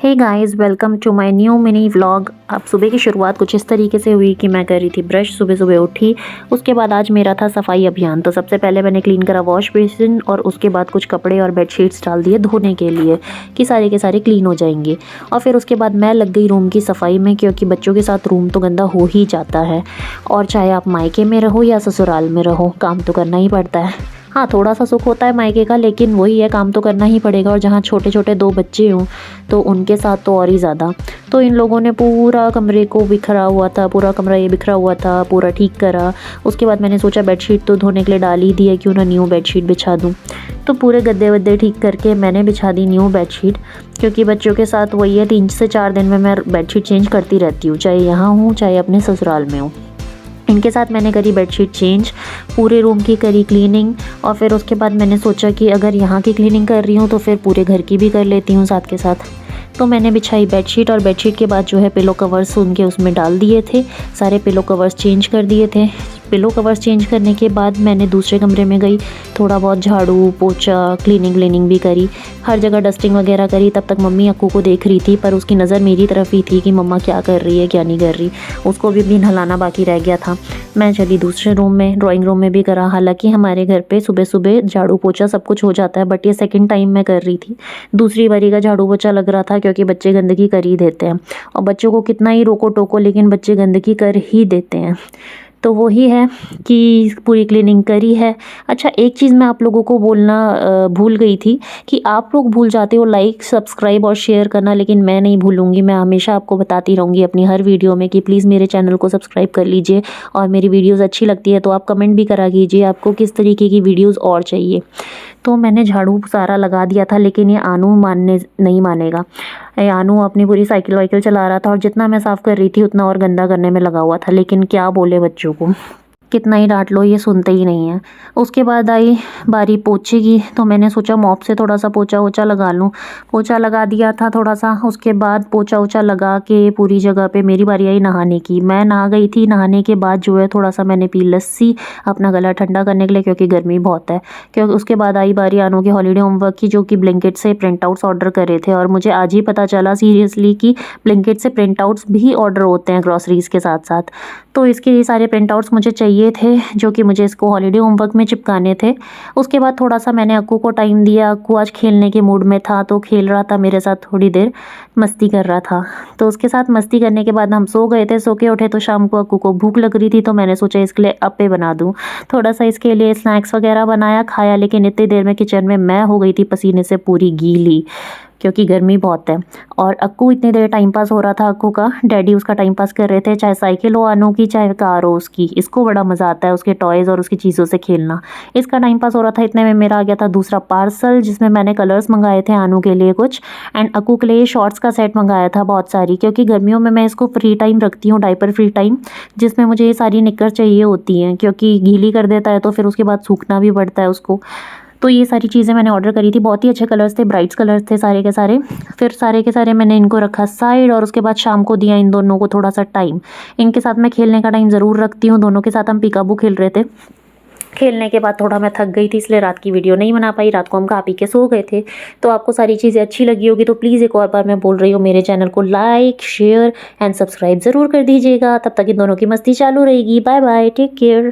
Hey guys, welcome to my new mini vlog. अब सुबह की शुरुआत कुछ इस तरीके से हुई कि मैं कर रही थी ब्रश। सुबह सुबह उठी, उसके बाद आज मेरा था सफाई अभियान। तो सबसे पहले मैंने क्लीन करा वॉश बेसिन और उसके बाद कुछ कपड़े और बेडशीट्स डाल दिए धोने के लिए कि सारे के सारे क्लीन हो जाएंगे। और फिर उसके बाद मैं लग गई रूम की सफाई में, क्योंकि बच्चों के साथ रूम तो गंदा हो ही जाता है। और चाहे आप मायके में रहो या ससुराल में रहो, काम तो करना ही पड़ता है। हाँ, थोड़ा सा सुख होता है मायके का, लेकिन वही है, काम तो करना ही पड़ेगा। और जहाँ छोटे छोटे 2 बच्चे हों तो उनके साथ तो और ही ज़्यादा। तो इन लोगों ने पूरा कमरे को बिखरा हुआ था, पूरा कमरा ये बिखरा हुआ था, पूरा ठीक करा। उसके बाद मैंने सोचा बेडशीट तो धोने के लिए डाल ही दी है, क्यों ना न्यू बेडशीट बिछा दूँ। तो पूरे गद्दे वद्दे ठीक करके मैंने बिछा दी न्यू बेडशीट, क्योंकि बच्चों के साथ वही है, 3 से 4 दिन में मैं बेडशीट चेंज करती रहती हूँ, चाहे यहाँ हूँ चाहे अपने ससुराल में हूँ। इनके साथ मैंने करी बेडशीट चेंज, पूरे रूम की करी क्लीनिंग। और फिर उसके बाद मैंने सोचा कि अगर यहाँ की क्लीनिंग कर रही हूँ तो फिर पूरे घर की भी कर लेती हूँ साथ के साथ। तो मैंने बिछाई बेडशीट, और बेडशीट के बाद जो है पिलो कवर्स उनके उसमें डाल दिए थे। सारे पिलो कवर्स चेंज कर दिए थे। पिलो कवर्स चेंज करने के बाद मैंने दूसरे कमरे में गई, थोड़ा बहुत झाड़ू पोछा क्लीनिंग भी करी, हर जगह डस्टिंग वगैरह करी। तब तक मम्मी अक्कू को देख रही थी, पर उसकी नज़र मेरी तरफ ही थी कि मम्मा क्या कर रही है क्या नहीं कर रही। उसको भी नहलाना बाकी रह गया था। मैं चली दूसरे रूम में, ड्राइंग रूम में भी करा। हालांकि हमारे घर पे सुबह सुबह झाड़ू पोछा सब कुछ हो जाता है, बट ये सेकंड टाइम मैं कर रही थी। दूसरी बारी का झाड़ू पोछा लग रहा था, क्योंकि बच्चे गंदगी कर ही देते हैं। और बच्चों को कितना ही रोको टोको, लेकिन बच्चे गंदगी कर ही देते हैं। तो वही है कि पूरी क्लीनिंग करी है। अच्छा, एक चीज़ मैं आप लोगों को बोलना भूल गई थी कि आप लोग भूल जाते हो लाइक सब्सक्राइब और शेयर करना, लेकिन मैं नहीं भूलूंगी। मैं हमेशा आपको बताती रहूँगी अपनी हर वीडियो में कि प्लीज़ मेरे चैनल को सब्सक्राइब कर लीजिए। और मेरी वीडियोज़ अच्छी लगती है तो आप कमेंट भी करा कीजिए आपको किस तरीके की वीडियोज़ और चाहिए। तो मैंने झाड़ू सारा लगा दिया था, लेकिन ये आनू मानने नहीं मानेगा। ये आनू अपनी पूरी साइकिल वाइकिल चला रहा था, और जितना मैं साफ़ कर रही थी उतना और गंदा करने में लगा हुआ था। लेकिन क्या बोले बच्चों को, कितना ही डांट लो ये सुनते ही नहीं है। उसके बाद आई बारी पोछे की, तो मैंने सोचा मॉप से थोड़ा सा पोछा वोछा लगा लूँ। पोछा लगा दिया था थोड़ा सा। उसके बाद पोछा वोछा लगा के पूरी जगह पे मेरी बारी आई नहाने की। मैं नहा गई थी। नहाने के बाद जो है थोड़ा सा मैंने पी लस्सी अपना गला ठंडा करने के लिए, क्योंकि गर्मी बहुत है। क्योंकि उसके बाद आई बारी आनू के हॉलीडे होमवर्क की, जो कि ब्लिंकिट से प्रिंट आउट्स ऑर्डर करे थे। और मुझे आज ही पता चला सीरियसली कि ब्लिंकिट से प्रिंट आउट्स भी ऑर्डर होते हैं ग्रॉसरीज़ के साथ साथ। तो इसके ये सारे प्रिंट आउट्स मुझे चाहिए थे, जो कि मुझे इसको हॉलीडे होमवर्क में चिपकाने थे। उसके बाद थोड़ा सा मैंने अक्कू को टाइम दिया। अक्कू आज खेलने के मूड में था, तो खेल रहा था मेरे साथ, थोड़ी देर मस्ती कर रहा था। तो उसके साथ मस्ती करने के बाद हम सो गए थे। सो के उठे तो शाम को अक्कू को भूख लग रही थी, तो मैंने सोचा इसके लिए अप्पे बना दूँ। थोड़ा सा इसके लिए स्नैक्स वगैरह बनाया, खाया। लेकिन इतनी देर में किचन में मैं हो गई थी पसीने से पूरी गीली, क्योंकि गर्मी बहुत है। और अक्कू इतनी देर टाइम पास हो रहा था अक्कू का, डैडी उसका टाइम पास कर रहे थे। चाहे साइकिल हो अनु की, चाहे कार हो उसकी, इसको बड़ा मज़ा आता है उसके टॉयज़ और उसकी चीज़ों से खेलना। इसका टाइम पास हो रहा था। इतने में मेरा आ गया था दूसरा पार्सल, जिसमें मैंने कलर्स मंगाए थे अनु के लिए कुछ, एंड अक्कू के लिए शॉर्ट्स का सेट मंगाया था बहुत सारी, क्योंकि गर्मियों में मैं इसको फ्री टाइम रखती हूँ, डायपर फ्री टाइम, जिसमें मुझे ये सारी निक्कर चाहिए होती हैं, क्योंकि गीली कर देता है तो फिर उसके बाद सूखना भी पड़ता है उसको। तो ये सारी चीज़ें मैंने ऑर्डर करी थी। बहुत ही अच्छे कलर्स थे, ब्राइट्स कलर्स थे सारे के सारे। फिर सारे के सारे मैंने इनको रखा साइड, और उसके बाद शाम को दिया इन दोनों को थोड़ा सा टाइम। इनके साथ मैं खेलने का टाइम ज़रूर रखती हूँ। दोनों के साथ हम पिकाबू खेल रहे थे। खेलने के बाद थोड़ा मैं थक गई थी, इसलिए रात की वीडियो नहीं बना पाई। रात को हम खा पी के सो गए थे। तो आपको सारी चीज़ें अच्छी लगी होगी, तो प्लीज़ एक और बार मैं बोल रही हूँ, मेरे चैनल को लाइक शेयर एंड सब्सक्राइब ज़रूर कर दीजिएगा। तब तक इन दोनों की मस्ती चालू रहेगी। Bye bye, take care.